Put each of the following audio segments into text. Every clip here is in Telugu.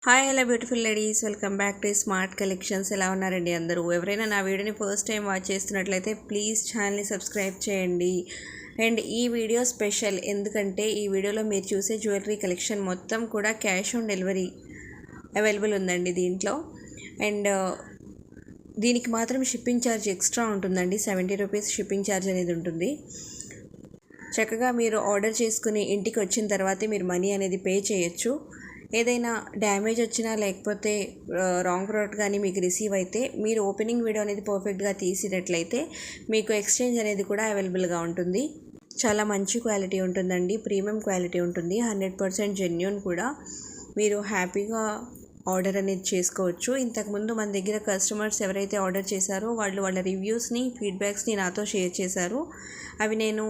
Hi hello beautiful ladies, welcome back to smart collections. ఎలా ఉన్నారండి అందరూ? ఎవరైనా నా వీడియోని ఫస్ట్ టైం వాచ్ చేస్తున్నట్లయితే ప్లీజ్ ఛానల్ని సబ్స్క్రైబ్ చేయండి. అండ్ ఈ వీడియో స్పెషల్ ఎందుకంటే ఈ వీడియోలో మీరు చూసే జ్యువెలరీ కలెక్షన్ మొత్తం కూడా క్యాష్ ఆన్ డెలివరీ అవైలబుల్ ఉందండి దీంట్లో. అండ్ దీనికి మాత్రం షిప్పింగ్ ఛార్జ్ ఎక్స్ట్రా ఉంటుందండి. 70 రూపీస్ షిప్పింగ్ ఛార్జ్ అనేది ఉంటుంది. చక్కగా మీరు ఆర్డర్ చేసుకుని ఇంటికి వచ్చిన తర్వాతే మీరు మనీ అనేది పే చేయొచ్చు. ఏదైనా డ్యామేజ్ వచ్చినా లేకపోతే రాంగ్ ప్రోడక్ట్ కానీ మీకు రిసీవ్ అయితే మీరు ఓపెనింగ్ వీడియో అనేది పర్ఫెక్ట్గా తీసినట్లయితే మీకు ఎక్స్చేంజ్ అనేది కూడా అవైలబుల్గా ఉంటుంది. చాలా మంచి క్వాలిటీ ఉంటుందండి, ప్రీమియం క్వాలిటీ ఉంటుంది, 100% జెన్యూన్ కూడా. మీరు హ్యాపీగా ఆర్డర్ అనేది చేసుకోవచ్చు. ఇంతకుముందు మన దగ్గర కస్టమర్స్ ఎవరైతే ఆర్డర్ చేశారో వాళ్ళ రివ్యూస్ని, ఫీడ్బ్యాక్స్ని నాతో షేర్ చేశారు. అవి నేను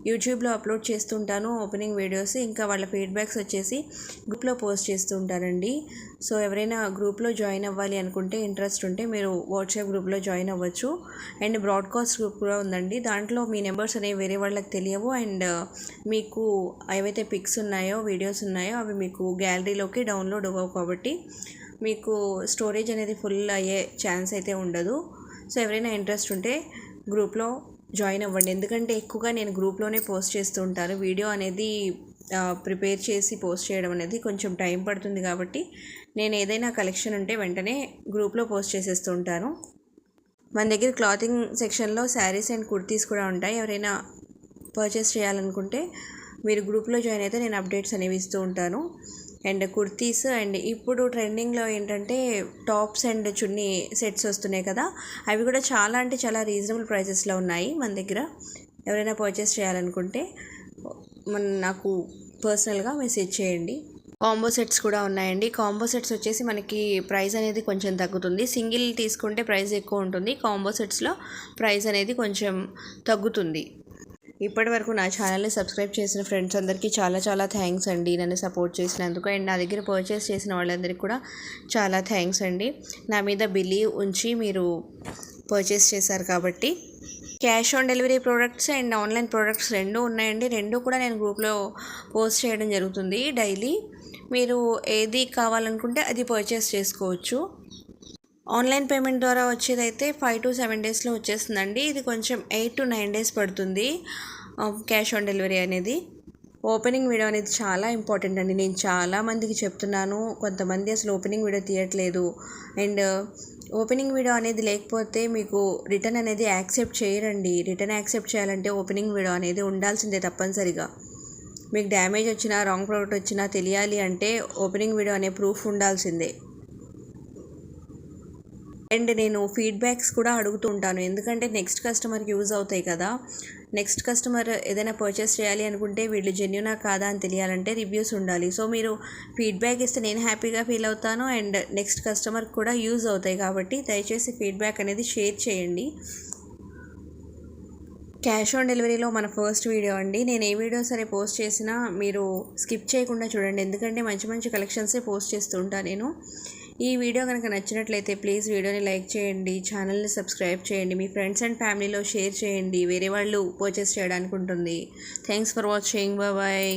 యూట్యూబ్లో అప్లోడ్ చేస్తుంటాను ఓపెనింగ్ వీడియోస్. ఇంకా వాళ్ళ ఫీడ్బ్యాక్స్ వచ్చేసి గ్రూప్లో పోస్ట్ చేస్తూ ఉంటానండి. సో ఎవరైనా గ్రూప్లో జాయిన్ అవ్వాలి అనుకుంటే, ఇంట్రెస్ట్ ఉంటే మీరు వాట్సాప్ గ్రూప్లో జాయిన్ అవ్వచ్చు. అండ్ బ్రాడ్కాస్ట్ గ్రూప్ కూడా ఉందండి. దాంట్లో మీ నెంబర్స్ అనేవి వేరే వాళ్ళకి తెలియవు. అండ్ మీకు ఏవైతే పిక్స్ ఉన్నాయో, వీడియోస్ ఉన్నాయో అవి మీకు గ్యాలరీలోకి డౌన్లోడ్ అవ్వవు కాబట్టి మీకు స్టోరేజ్ అనేది ఫుల్ అయ్యే ఛాన్స్ అయితే ఉండదు. సో ఎవరైనా ఇంట్రెస్ట్ ఉంటే గ్రూప్లో జాయిన్ అవ్వండి. ఎందుకంటే ఎక్కువగా నేను గ్రూప్లోనే పోస్ట్ చేస్తూ ఉంటాను. వీడియో అనేది ప్రిపేర్ చేసి పోస్ట్ చేయడం అనేది కొంచెం టైం పడుతుంది కాబట్టి నేను ఏదైనా కలెక్షన్ ఉంటే వెంటనే గ్రూప్లో పోస్ట్ చేసేస్తూ ఉంటాను. మన దగ్గర క్లాతింగ్ సెక్షన్లో శారీస్ అండ్ కుర్తీస్ కూడా ఉంటాయి. ఎవరైనా పర్చేస్ చేయాలనుకుంటే మీరు గ్రూప్లో జాయిన్ అయితే నేను అప్డేట్స్ అనేవి ఇస్తూ ఉంటాను. అండ్ కుర్తీస్ అండ్ ఇప్పుడు ట్రెండింగ్లో ఏంటంటే టాప్స్ అండ్ చున్నీ సెట్స్ వస్తున్నాయి కదా, అవి కూడా చాలా అంటే చాలా రీజనబుల్ ప్రైసెస్లో ఉన్నాయి మన దగ్గర. ఎవరైనా పర్చేస్ చేయాలనుకుంటే నాకు పర్సనల్గా మెసేజ్ చేయండి. కాంబో సెట్స్ కూడా ఉన్నాయండి. కాంబో సెట్స్ వచ్చేసి మనకి ప్రైస్ అనేది కొంచెం తగ్గుతుంది. సింగిల్ తీసుకుంటే ప్రైస్ ఎక్కువ ఉంటుంది, కాంబో సెట్స్లో ప్రైస్ అనేది కొంచెం తగ్గుతుంది. ఇప్పటి వరకు నా ఛానల్ని సబ్స్క్రైబ్ చేసిన ఫ్రెండ్స్ అందరికీ చాలా చాలా థ్యాంక్స్ అండి, నన్ను సపోర్ట్ చేసినందుకు. అండ్ నా దగ్గర పర్చేస్ చేసిన వాళ్ళందరికీ కూడా చాలా థ్యాంక్స్ అండి. నా మీద బిలీవ్ ఉంచి మీరు పర్చేస్ చేశారు కాబట్టి. Cash on delivery products and online products రెండూ ఉన్నాయండి. రెండూ కూడా నేను గ్రూప్లో పోస్ట్ చేయడం జరుగుతుంది డైలీ. మీరు ఏది కావాలనుకుంటే అది పర్చేస్ చేసుకోవచ్చు. ఆన్లైన్ పేమెంట్ ద్వారా వచ్చేదైతే 5 to 7 డేస్లో వచ్చేస్తుందండి. ఇది కొంచెం 8 to 9 డేస్ పడుతుంది క్యాష్ ఆన్ డెలివరీ అనేది. ఓపెనింగ్ వీడియో అనేది చాలా ఇంపార్టెంట్ అండి. నేను చాలామందికి చెప్తున్నాను, కొంతమంది అసలు ఓపెనింగ్ వీడియో తీయట్లేదు. అండ్ ఓపెనింగ్ వీడియో అనేది లేకపోతే మీకు రిటర్న్ అనేది యాక్సెప్ట్ చేయరండి. రిటర్న్ యాక్సెప్ట్ చేయాలంటే ఓపెనింగ్ వీడియో అనేది ఉండాల్సిందే తప్పనిసరిగా. మీకు డ్యామేజ్ వచ్చినా, రాంగ్ ప్రోడక్ట్ వచ్చినా తెలియాలి అంటే ఓపెనింగ్ వీడియో అనే ప్రూఫ్ ఉండాల్సిందే. అండ్ నేను ఫీడ్బ్యాక్స్ కూడా అడుగుతూ ఉంటాను, ఎందుకంటే నెక్స్ట్ కస్టమర్కి యూజ్ అవుతాయి కదా. నెక్స్ట్ కస్టమర్ ఏదైనా పర్చేస్ చేయాలి అనుకుంటే వీళ్ళు జెన్యూనా కాదా అని తెలియాలంటే రివ్యూస్ ఉండాలి. సో మీరు ఫీడ్బ్యాక్ ఇస్తే నేను హ్యాపీగా ఫీల్ అవుతాను అండ్ నెక్స్ట్ కస్టమర్కి కూడా యూజ్ అవుతాయి. కాబట్టి దయచేసి ఫీడ్బ్యాక్ అనేది షేర్ చేయండి. క్యాష్ ఆన్ డెలివరీలో మన ఫస్ట్ వీడియో అండి. నేను ఏ వీడియో సరే పోస్ట్ చేసినా మీరు స్కిప్ చేయకుండా చూడండి, ఎందుకంటే మంచి మంచి కలెక్షన్సే పోస్ట్ చేస్తూ ఉంటాను నేను. ఈ వీడియో కనుక నచ్చినట్లయితే ప్లీజ్ వీడియోని లైక్ చేయండి, ఛానల్ని సబ్స్క్రైబ్ చేయండి, మీ ఫ్రెండ్స్ అండ్ ఫ్యామిలీలో షేర్ చేయండి, వేరే వాళ్ళు పర్చేస్ చేయడానికి ఉంటుంది. Thanks for watching, bye.